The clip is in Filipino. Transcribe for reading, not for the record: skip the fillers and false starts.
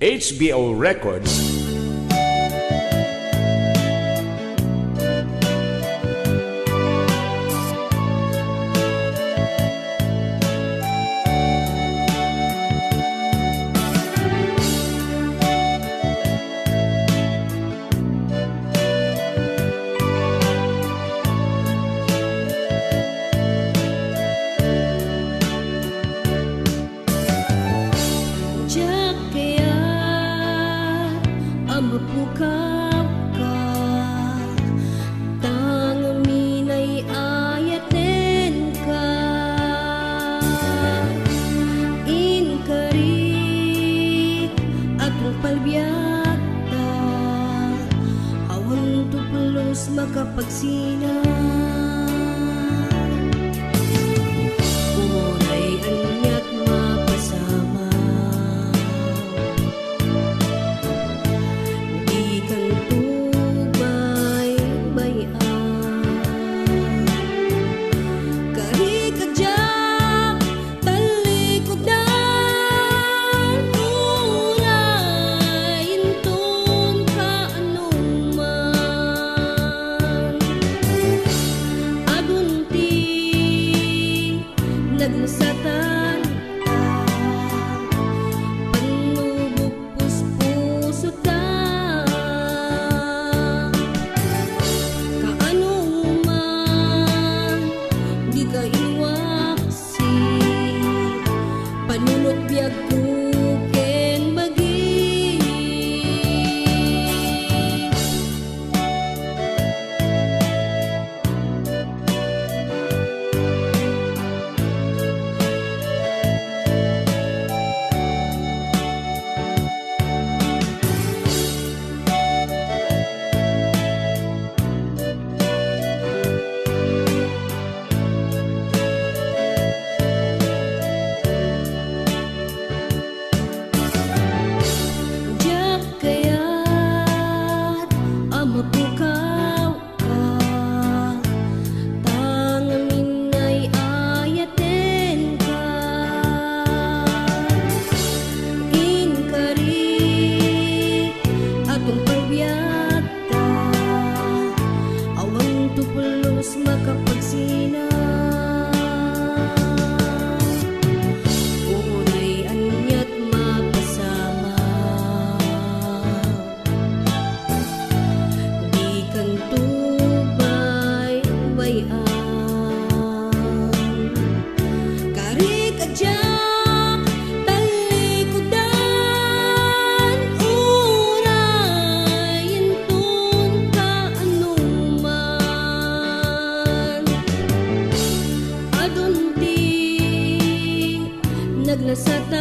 HBO Records. Mapukaw ka, tangaminay ayaten ka, inkarik atong palbiyata, awan tuplos makapagsina. Nagnasatan ka, panubok puspuso ta, kaano man di ka iwaksi, panunot biyag kuken magi. Mapukaw ka, tangaminay ayaten ka, inkarik atong palbiyata, awang tuplos makapagsina. Unay anyat mapasama, kari kajak talikudan, urayin tun kaanuman, adunti naglasatan